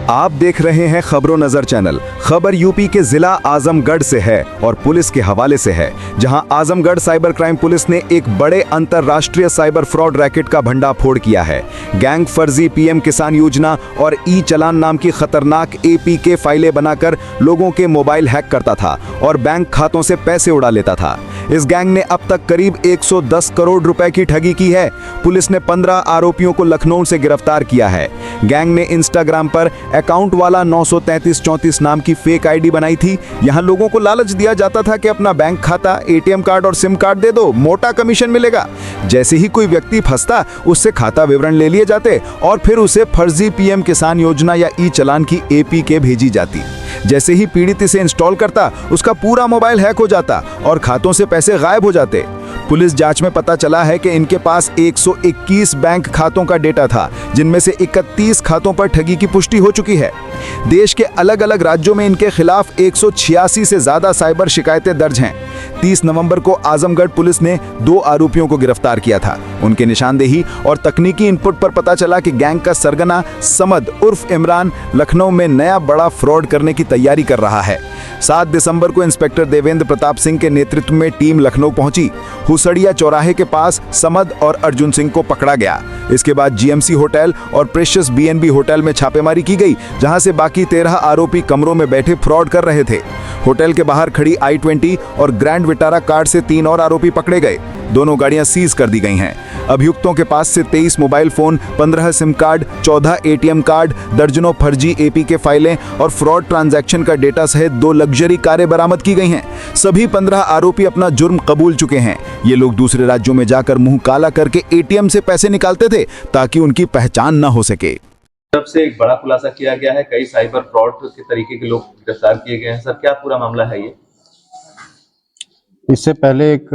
आप देख रहे हैं खबरों नजर चैनल। खबर यूपी के जिला आजमगढ़ से है और पुलिस के हवाले से है, जहां आजमगढ़ साइबर क्राइम पुलिस ने एक बड़े अंतरराष्ट्रीय साइबर फ्रॉड रैकेट का भंडाफोड़ किया है। गैंग फर्जी पीएम किसान योजना और ई चलान नाम की खतरनाक एपीके फाइलें बनाकर लोगों के मोबाइल हैक करता था और बैंक खातों से पैसे उड़ा लेता था। इस गैंग ने अब तक करीब 110 करोड़ रुपए की ठगी की है। पुलिस ने 15 आरोपियों को लखनऊ से गिरफ्तार किया है। गैंग ने इंस्टाग्राम पर अकाउंट वाला 93334 नाम की फेक आईडी बनाई थी। यहां लोगों को लालच दिया जाता था कि अपना बैंक खाता, एटीएम कार्ड और सिम कार्ड दे दो, मोटा कमीशन मिलेगा। जैसे ही कोई व्यक्ति फंसता, उससे खाता विवरण ले लिए जाते और फिर उसे फर्जी पीएम किसान योजना या ई चलान की एपीके भेजी जाती। जैसे ही पीड़ित इसे इंस्टॉल करता, उसका पूरा मोबाइल हैक हो जाता और खातों से पैसे गायब हो जाते। पुलिस जांच में पता चला है कि इनके पास 121 बैंक खातों का डेटा था, जिनमें से 31 खातों पर ठगी की पुष्टि हो चुकी है। देश के अलग अलग राज्यों में इनके खिलाफ 186 से ज्यादा साइबर शिकायतें दर्ज हैं। 30 नवंबर को आजमगढ़ पुलिस ने 2 आरोपियों को गिरफ्तार किया था। उनके निशानदेही और तकनीकी इनपुट पर पता चला कि गैंग का सरगना समद उर्फ इमरान लखनऊ में नया बड़ा फ्रॉड करने की तैयारी कर रहा है। 7 दिसंबर को इंस्पेक्टर देवेंद्र प्रताप सिंह के नेतृत्व में टीम लखनऊ पहुंची। हुसड़िया चौराहे के पास समद और अर्जुन सिंह को पकड़ा गया। इसके बाद जीएमसी होटल और प्रेशियस बीएनबी होटल में छापेमारी की गई, जहां से बाकी 13 आरोपी कमरों में बैठे फ्रॉड कर रहे थे। होटल के बाहर खड़ी i20 और ग्रैंड विटारा कार से 3 और आरोपी पकड़े गए। दोनों गाड़ियां सीज कर दी गई हैं। अभियुक्तों के पास से 23 mobile phone, 15 SIM card, 14 ATM card, दर्जनों फर्जी एपीके फाइलें और फ्रॉड ट्रांजैक्शन का डेटा सहित 2 लग्जरी कारें बरामद की गई हैं। सभी 15 आरोपी अपना जुर्म कबूल चुके हैं। ये लोग दूसरे राज्यों में जाकर मुंह काला करके एटीएम से पैसे निकालते थे ताकि उनकी पहचान न हो सके। तरफ से एक बड़ा खुलासा किया गया है, कई साइबर फ्रॉड के तरीके के लोग गिरफ्तार किए गए हैं। सर, क्या पूरा मामला है ये? इससे पहले एक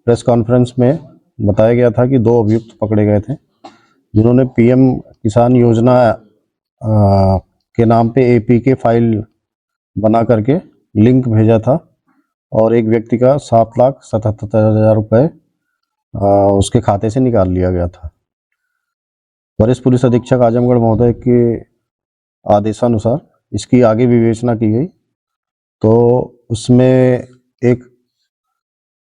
प्रेस कॉन्फ्रेंस में बताया गया था कि 2 अभियुक्त पकड़े गए थे, जिन्होंने पीएम किसान योजना के नाम पे एपीके फाइल बना करके लिंक भेजा था और एक व्यक्ति का 7,77,000 रुपये उसके खाते से निकाल लिया गया था। वरिष्ठ पुलिस अधीक्षक आजमगढ़ महोदय के आदेशानुसार इसकी आगे विवेचना की गई, तो उसमें एक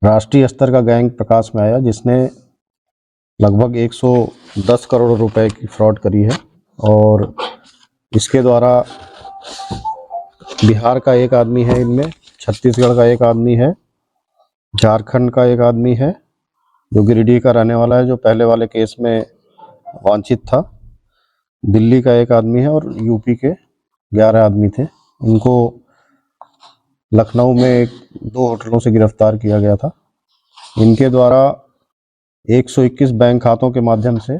राष्ट्रीय स्तर का गैंग प्रकाश में आया, जिसने लगभग 110 करोड़ रुपए की फ्रॉड करी है। और इसके द्वारा बिहार का एक आदमी है इनमें, छत्तीसगढ़ का एक आदमी है, झारखंड का एक आदमी है जो गिरिडीह का रहने वाला है, जो पहले वाले केस में वांछित था, दिल्ली का एक आदमी है और यूपी के 11 आदमी थे। इनको लखनऊ में 2 होटलों से गिरफ्तार किया गया था। इनके द्वारा 121 बैंक खातों के माध्यम से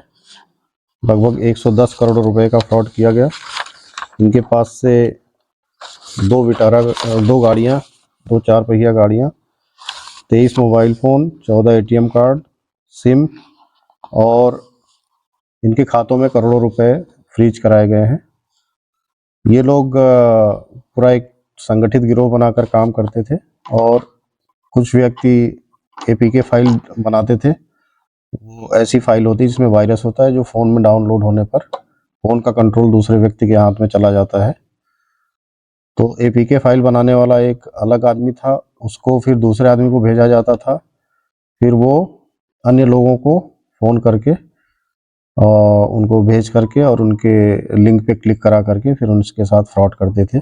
लगभग 110 करोड़ रुपए का फ्रॉड किया गया। इनके पास से 2 गाड़ियाँ, 2 4 पहिया गाड़ियाँ, 23 mobile phone, 14 ATM card, SIM और इनके खातों में करोड़ों रुपए फ्रीज कराए गए हैं। ये लोग पूरा एक संगठित गिरोह बनाकर काम करते थे और कुछ व्यक्ति एपीके फाइल बनाते थे। वो ऐसी फाइल होती है जिसमें वायरस होता है, जो फ़ोन में डाउनलोड होने पर फ़ोन का कंट्रोल दूसरे व्यक्ति के हाथ में चला जाता है। तो एपीके फाइल बनाने वाला एक अलग आदमी था, उसको फिर दूसरे आदमी को भेजा जाता था। फिर वो अन्य लोगों को फ़ोन करके उनको भेज करके और उनके लिंक पे क्लिक करा करके फिर उनके साथ फ्रॉड करते थे।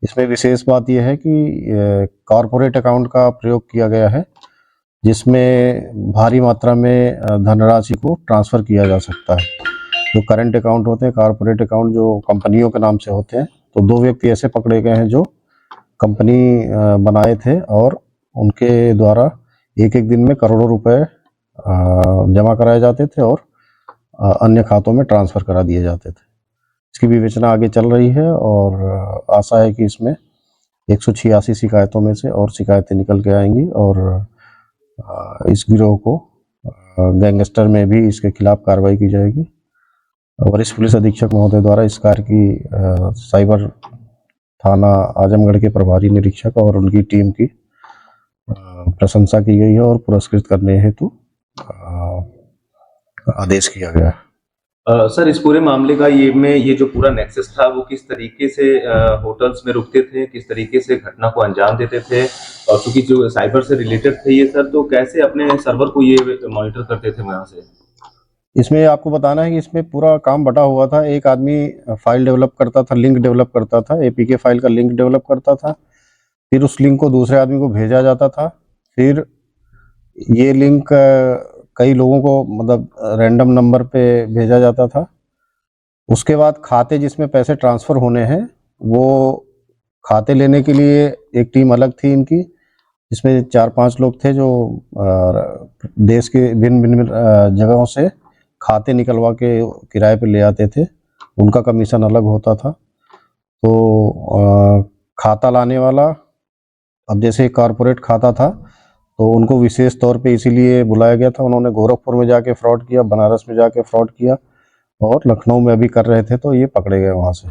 इसमें विशेष बात यह है कि कॉरपोरेट अकाउंट का प्रयोग किया गया है, जिसमें भारी मात्रा में धनराशि को ट्रांसफ़र किया जा सकता है। जो करंट अकाउंट होते हैं, कॉरपोरेट अकाउंट जो कंपनियों के नाम से होते हैं, तो 2 व्यक्ति ऐसे पकड़े गए हैं जो कंपनी बनाए थे और उनके द्वारा एक दिन में करोड़ों रुपए जमा कराए जाते थे और अन्य खातों में ट्रांसफ़र करा दिए जाते थे। इसकी विवेचना आगे चल रही है और आशा है कि इसमें 186 शिकायतों में से और शिकायतें निकल के आएंगी और इस गिरोह को गैंगस्टर में भी इसके खिलाफ कार्रवाई की जाएगी। वरिष्ठ पुलिस अधीक्षक महोदय द्वारा इस कार्य की साइबर थाना आजमगढ़ के प्रभारी निरीक्षक और उनकी टीम की प्रशंसा की गई है और पुरस्कृत करने हेतु आदेश किया गया है। सर इस पूरे मामले का ये जो पूरा नेक्सस था वो किस तरीके से होटल्स में रुकते थे, किस तरीके से घटना को अंजाम देते थे, और चूंकि जो साइबर से रिलेटेड थे ये सर, तो कैसे अपने सर्वर को ये मॉनिटर करते थे वहां से? इसमें आपको बताना है कि इसमें पूरा काम बटा हुआ था। एक आदमी फाइल डेवलप करता था, लिंक डेवलप करता था, एपीके फाइल का लिंक डेवलप करता था, फिर उस लिंक को दूसरे आदमी को भेजा जाता था। फिर ये लिंक कई लोगों को मतलब रैंडम नंबर पे भेजा जाता था। उसके बाद खाते जिसमें पैसे ट्रांसफ़र होने हैं, वो खाते लेने के लिए एक टीम अलग थी इनकी, जिसमें 4-5 लोग थे जो देश के भिन्न-भिन्न जगहों से खाते निकलवा के किराए पे ले आते थे। उनका कमीशन अलग होता था। तो खाता लाने वाला, अब जैसे कॉर्पोरेट खाता था तो उनको विशेष तौर पे इसीलिए बुलाया गया था। उन्होंने गोरखपुर में जाके फ्रॉड किया, बनारस में जाके फ्रॉड किया और लखनऊ में अभी कर रहे थे, तो ये पकड़े गए वहाँ से।